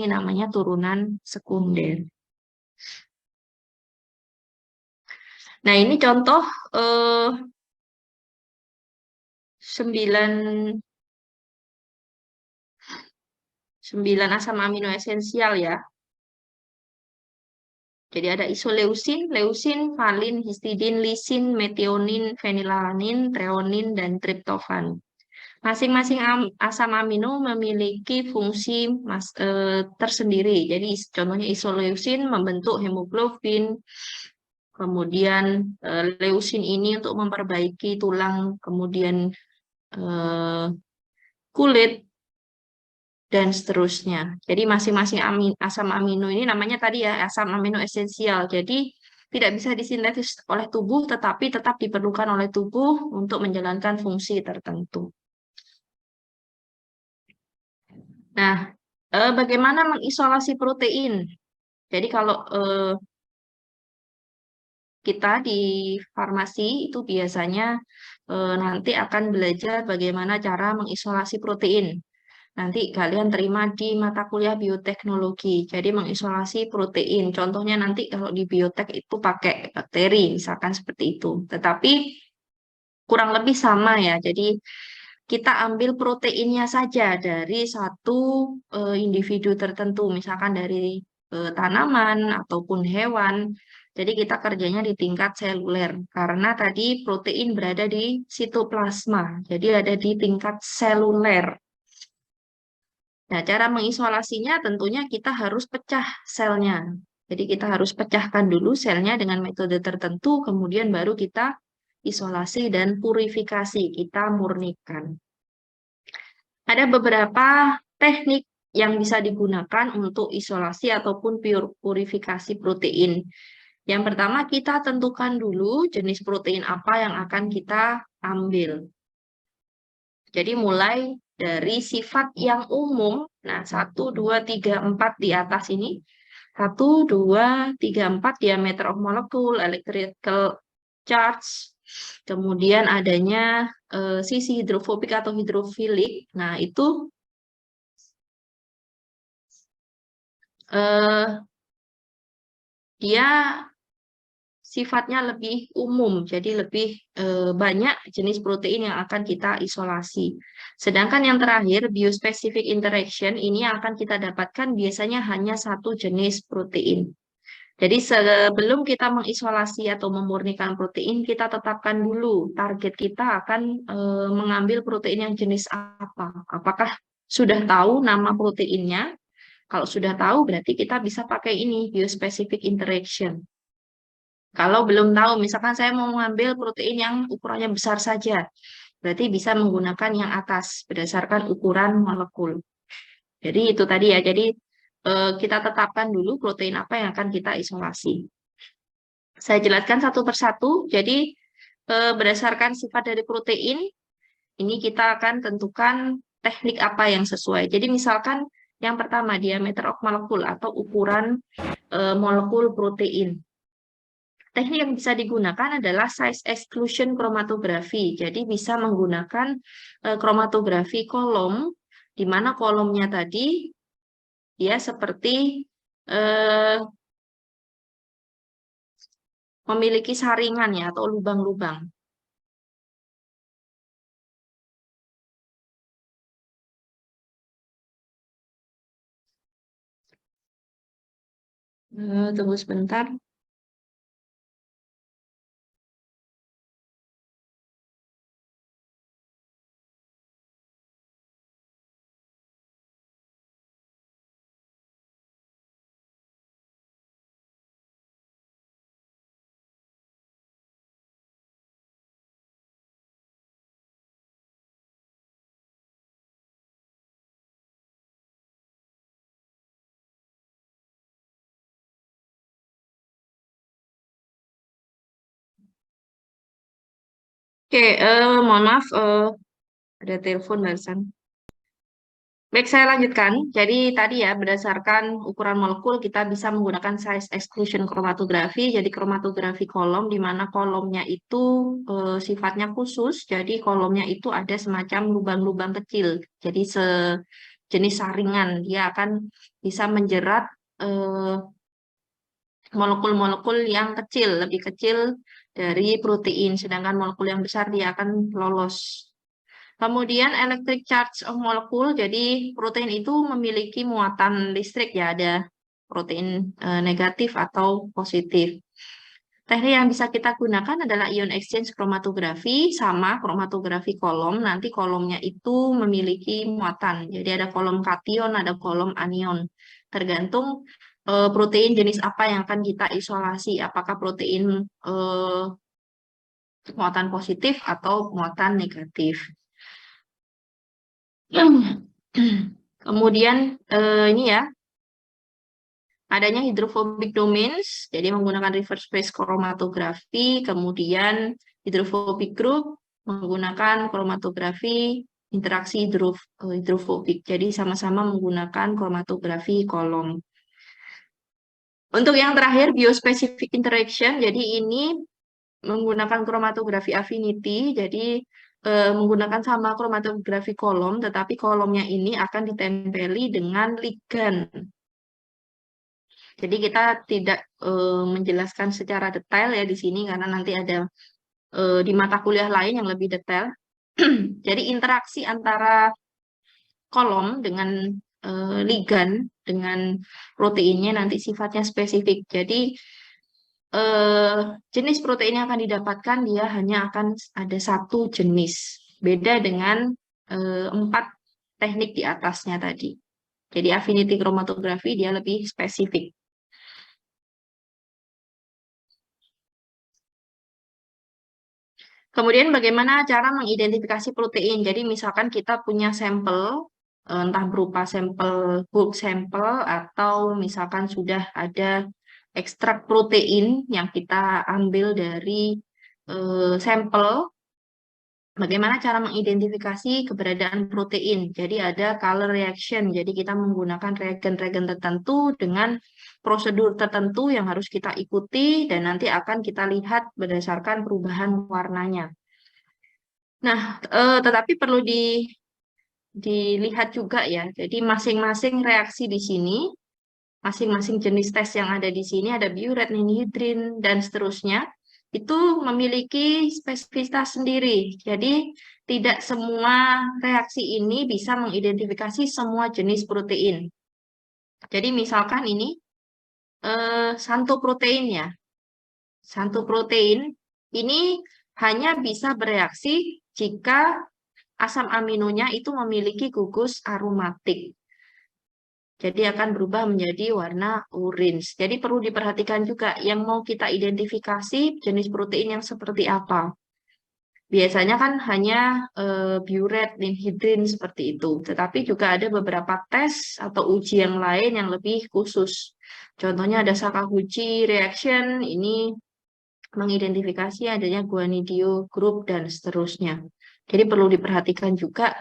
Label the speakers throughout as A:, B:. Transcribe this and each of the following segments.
A: ini namanya turunan sekunder. Nah, ini contoh 9 asam amino esensial ya. Jadi ada isoleusin, leusin, valin, histidin, lisin, metionin, fenilalanin, treonin, dan triptofan. Masing-masing asam amino memiliki fungsi tersendiri. Jadi contohnya isoleusin membentuk hemoglobin, kemudian leusin ini untuk memperbaiki tulang, kemudian kulit, dan seterusnya. Jadi masing-masing asam amino ini namanya tadi ya asam amino esensial. Jadi tidak bisa disintetis oleh tubuh, tetapi tetap diperlukan oleh tubuh untuk menjalankan fungsi tertentu. Nah, bagaimana mengisolasi protein? Jadi kalau kita di farmasi itu biasanya nanti akan belajar bagaimana cara mengisolasi protein. Nanti kalian terima di mata kuliah bioteknologi. Jadi mengisolasi protein. Contohnya nanti kalau di biotek itu pakai bakteri, misalkan seperti itu. Tetapi kurang lebih sama ya. Jadi kita ambil proteinnya saja dari satu individu tertentu, misalkan dari tanaman ataupun hewan. Jadi kita kerjanya di tingkat seluler, karena tadi protein berada di sitoplasma, jadi ada di tingkat seluler. Nah, cara mengisolasinya tentunya kita harus pecah selnya. Jadi kita harus pecahkan dulu selnya dengan metode tertentu, kemudian baru kita isolasi dan purifikasi, kita murnikan. Ada beberapa teknik yang bisa digunakan untuk isolasi ataupun purifikasi protein. Yang pertama, kita tentukan dulu jenis protein apa yang akan kita ambil. Jadi mulai dari sifat yang umum, nah 1, 2, 3, 4 di atas ini, 1, 2, 3, 4 diameter of molecule, electrical charge, kemudian adanya sisi hidrofobik atau hidrofilik. Nah, itu dia sifatnya lebih umum, jadi lebih banyak jenis protein yang akan kita isolasi. Sedangkan yang terakhir, biospecific interaction, ini yang akan kita dapatkan biasanya hanya satu jenis protein. Jadi sebelum kita mengisolasi atau memurnikan protein, kita tetapkan dulu target kita akan mengambil protein yang jenis apa. Apakah sudah tahu nama proteinnya? Kalau sudah tahu, berarti kita bisa pakai ini, biospecific interaction. Kalau belum tahu, misalkan saya mau mengambil protein yang ukurannya besar saja, berarti bisa menggunakan yang atas berdasarkan ukuran molekul. Jadi itu tadi ya, jadi kita tetapkan dulu protein apa yang akan kita isolasi. Saya jelaskan satu persatu, jadi berdasarkan sifat dari protein, ini kita akan tentukan teknik apa yang sesuai. Jadi misalkan yang pertama, diameter of molecule atau ukuran molekul protein. Teknik yang bisa digunakan adalah size exclusion chromatografi. Jadi bisa menggunakan chromatografi kolom, di mana kolomnya tadi dia seperti memiliki saringan ya atau lubang-lubang. Tunggu sebentar. Oke, mohon maaf, ada telepon barusan. Baik, saya lanjutkan. Jadi tadi ya, berdasarkan ukuran molekul, kita bisa menggunakan size exclusion chromatografi. Jadi chromatografi kolom, di mana kolomnya itu sifatnya khusus. Jadi kolomnya itu ada semacam lubang-lubang kecil. Jadi jenis saringan. Dia akan bisa menjerat molekul-molekul yang kecil, lebih kecil dari protein, sedangkan molekul yang besar dia akan lolos. Kemudian electric charge of molecule, jadi protein itu memiliki muatan listrik ya, ada protein negatif atau positif. Teknik yang bisa kita gunakan adalah ion exchange chromatografi sama chromatografi kolom. Nanti kolomnya itu memiliki muatan. Jadi ada kolom kation, ada kolom anion. Tergantung protein jenis apa yang akan kita isolasi. Apakah protein muatan positif atau muatan negatif. Kemudian ini ya, adanya hydrophobic domains, jadi menggunakan reverse phase chromatografi, kemudian hydrophobic group menggunakan chromatografi interaksi hidrofobik, jadi sama-sama menggunakan chromatografi kolom. Untuk yang terakhir, biospecific interaction, jadi ini menggunakan chromatografi affinity, jadi menggunakan sama chromatografi kolom, tetapi kolomnya ini akan ditempeli dengan ligan. Jadi kita tidak menjelaskan secara detail ya di sini karena nanti ada di mata kuliah lain yang lebih detail. Jadi interaksi antara kolom dengan ligan dengan proteinnya nanti sifatnya spesifik. Jadi jenis protein yang akan didapatkan dia hanya akan ada satu jenis. Beda dengan 4 teknik di atasnya tadi. Jadi affinity chromatografi dia lebih spesifik. Kemudian bagaimana cara mengidentifikasi protein? Jadi misalkan kita punya sampel, entah berupa sampel bulk sampel atau misalkan sudah ada ekstrak protein yang kita ambil dari sampel. Bagaimana cara mengidentifikasi keberadaan protein? Jadi ada color reaction. Jadi kita menggunakan reagen-reagen tertentu dengan prosedur tertentu yang harus kita ikuti dan nanti akan kita lihat berdasarkan perubahan warnanya. Nah, tetapi perlu dilihat juga ya. Jadi masing-masing reaksi di sini, masing-masing jenis tes yang ada di sini ada biuret, ninhidrin, dan seterusnya itu memiliki spesifitas sendiri. Jadi tidak semua reaksi ini bisa mengidentifikasi semua jenis protein. Jadi misalkan ini santoprotein ya. Santoprotein ini hanya bisa bereaksi jika asam aminonya itu memiliki gugus aromatik. Jadi akan berubah menjadi warna orange. Jadi perlu diperhatikan juga yang mau kita identifikasi jenis protein yang seperti apa. Biasanya kan hanya biuret, ninhidrin seperti itu. Tetapi juga ada beberapa tes atau uji yang lain yang lebih khusus. Contohnya ada Sakaguchi reaction, ini mengidentifikasi adanya guanidio group dan seterusnya. Jadi perlu diperhatikan juga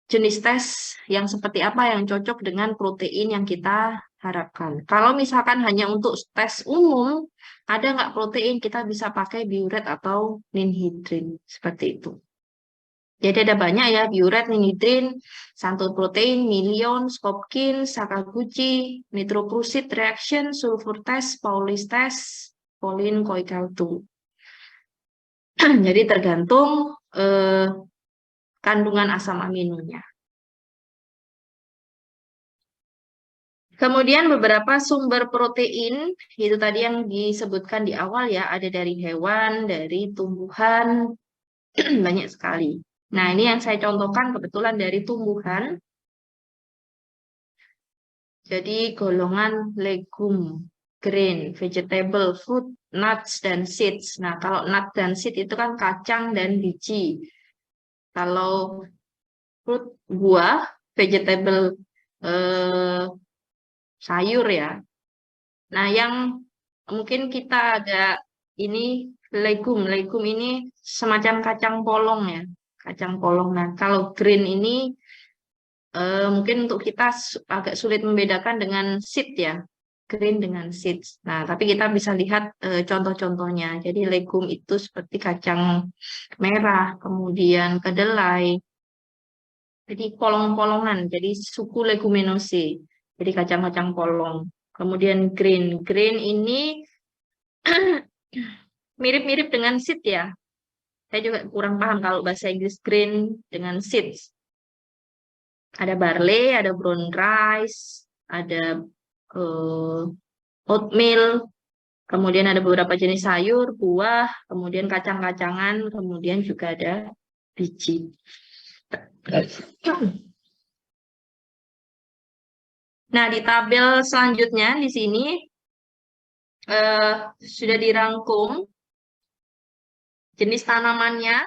A: jenis tes yang seperti apa yang cocok dengan protein yang kita harapkan. Kalau misalkan hanya untuk tes umum, ada nggak protein kita bisa pakai biuret atau ninhidrin seperti itu. Jadi ada banyak ya, biuret, ninhidrin, santoprotein, milion, Skopkin, Sakaguchi, nitroprusid reaction, sulfur test, Paulis test, Pauline Koikaltu. Jadi tergantung kandungan asam aminonya. Kemudian beberapa sumber protein, itu tadi yang disebutkan di awal ya, ada dari hewan, dari tumbuhan, banyak sekali. Nah, ini yang saya contohkan kebetulan dari tumbuhan. Jadi golongan legum, grain, vegetable, fruit, nuts, dan seeds. Nah, kalau nut dan seed itu kan kacang dan biji. Kalau fruit, buah, vegetable, sayur ya. Nah, yang mungkin kita ada ini legum. Legum ini semacam kacang polong ya. Kacang polong. Nah, kalau green ini mungkin untuk kita agak sulit membedakan dengan seed ya. Green dengan seeds. Nah, tapi kita bisa lihat contoh-contohnya. Jadi legum itu seperti kacang merah, kemudian kedelai, Jadi polong-polongan, jadi suku Leguminosae, jadi kacang-kacang polong. Kemudian grain, grain ini mirip-mirip dengan seed ya. Saya juga kurang paham kalau bahasa Inggris grain dengan seeds. Ada barley, ada brown rice, ada eh, oatmeal, kemudian ada beberapa jenis sayur, buah, kemudian kacang-kacangan, kemudian juga ada biji. Nah, di tabel selanjutnya di sini sudah dirangkum jenis tanamannya,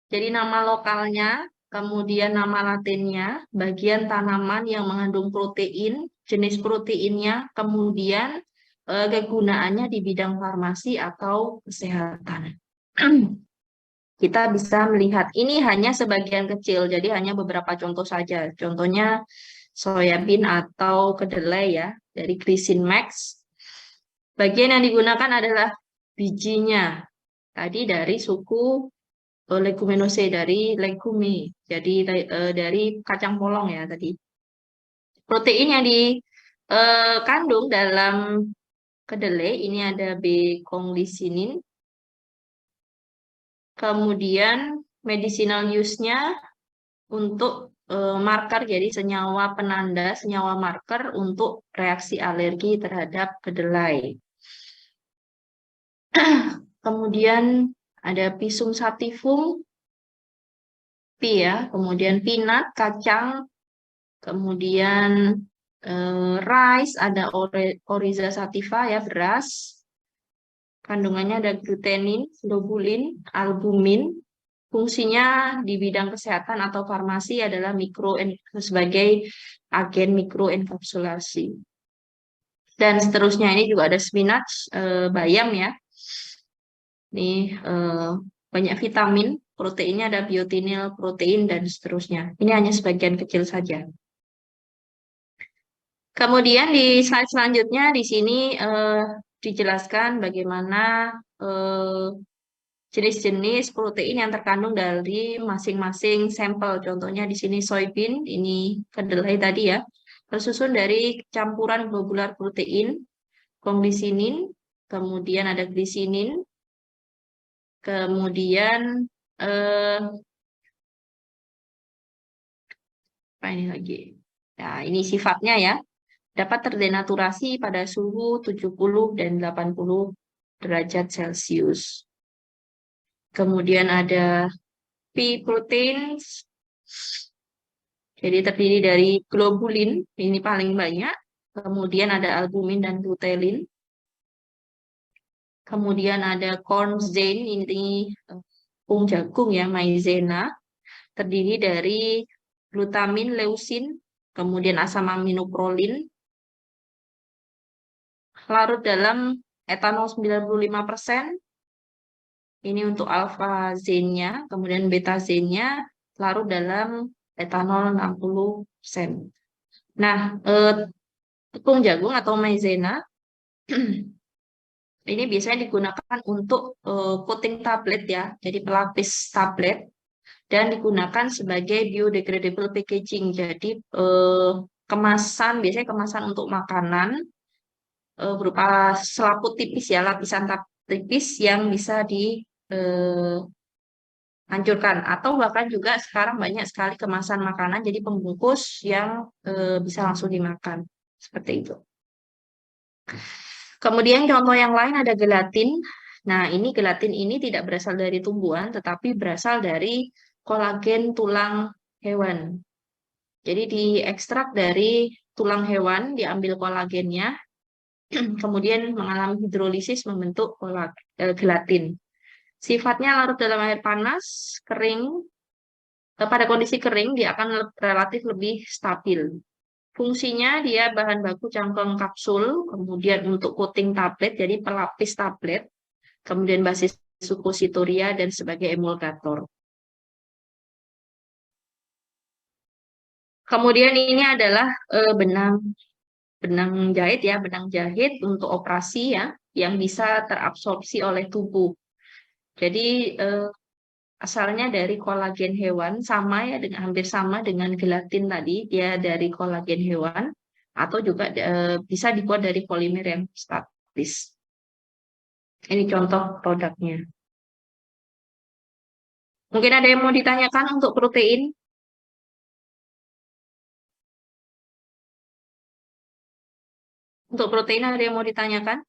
A: jadi nama lokalnya, kemudian nama latinnya, bagian tanaman yang mengandung protein, jenis proteinnya, kemudian kegunaannya di bidang farmasi atau kesehatan. Kita bisa melihat ini hanya sebagian kecil, jadi hanya beberapa contoh saja. Contohnya soybean atau kedelai ya, dari Glycine Max. Bagian yang digunakan adalah bijinya. Tadi dari suku Leguminosae, dari legume, jadi dari kacang polong ya tadi. Protein yang dikandung dalam kedelai ini ada B-konglisinin. Kemudian medicinal use-nya untuk marker, jadi senyawa penanda, senyawa marker untuk reaksi alergi terhadap kedelai. Kemudian ada Pisum sativum, P ya, kemudian peanut, kacang, kemudian rice, ada Oryza sativa ya, beras. Kandungannya ada glutenin, globulin, albumin. Fungsinya di bidang kesehatan atau farmasi adalah sebagai agen mikroenkapsulasi. Dan seterusnya ini juga ada spinach, bayam ya. Ini banyak vitamin, proteinnya ada biotinil, protein, dan seterusnya. Ini hanya sebagian kecil saja. Kemudian di slide selanjutnya di sini dijelaskan bagaimana jenis-jenis protein yang terkandung dari masing-masing sampel. Contohnya di sini soybean, ini kedelai tadi ya, tersusun dari campuran globular protein, konglisinin, kemudian ada glisinin, kemudian apa ini lagi? Nah, ini sifatnya ya, dapat terdenaturasi pada suhu 70 dan 80 derajat Celcius. Kemudian ada pea proteins, jadi terdiri dari globulin, ini paling banyak. Kemudian ada albumin dan lutein. Kemudian ada corn zein, ini tepung jagung ya, maizena. Terdiri dari glutamin, leusin, kemudian asam aminoprolin. Larut dalam etanol 95%. Ini untuk alfa zennya, kemudian beta zennya larut dalam etanol 60%. Nah, tepung jagung atau maizena ini biasanya digunakan untuk coating tablet ya, jadi pelapis tablet, dan digunakan sebagai biodegradable packaging. Jadi kemasan, biasanya kemasan untuk makanan berupa selaput tipis ya, lapisan tipis yang bisa hancurkan, atau bahkan juga sekarang banyak sekali kemasan makanan jadi pembungkus yang bisa langsung dimakan seperti itu. Kemudian contoh yang lain ada gelatin. Nah, ini gelatin ini tidak berasal dari tumbuhan tetapi berasal dari kolagen tulang hewan. Jadi diekstrak dari tulang hewan, diambil kolagennya, kemudian mengalami hidrolisis membentuk gelatin. Sifatnya larut dalam air panas, kering. Pada kondisi kering, dia akan relatif lebih stabil. Fungsinya dia bahan baku cangkang kapsul, kemudian untuk coating tablet, jadi pelapis tablet, kemudian basis supositoria, dan sebagai emulgator. Kemudian ini adalah benang jahit ya, benang jahit untuk operasi ya, yang bisa terabsorpsi oleh tubuh. Jadi Asalnya dari kolagen hewan, sama ya, dengan hampir sama dengan gelatin tadi, dia dari kolagen hewan, atau juga bisa dibuat dari polimer yang statis. Ini contoh produknya. Mungkin ada yang mau ditanyakan untuk protein? Untuk protein ada yang mau ditanyakan?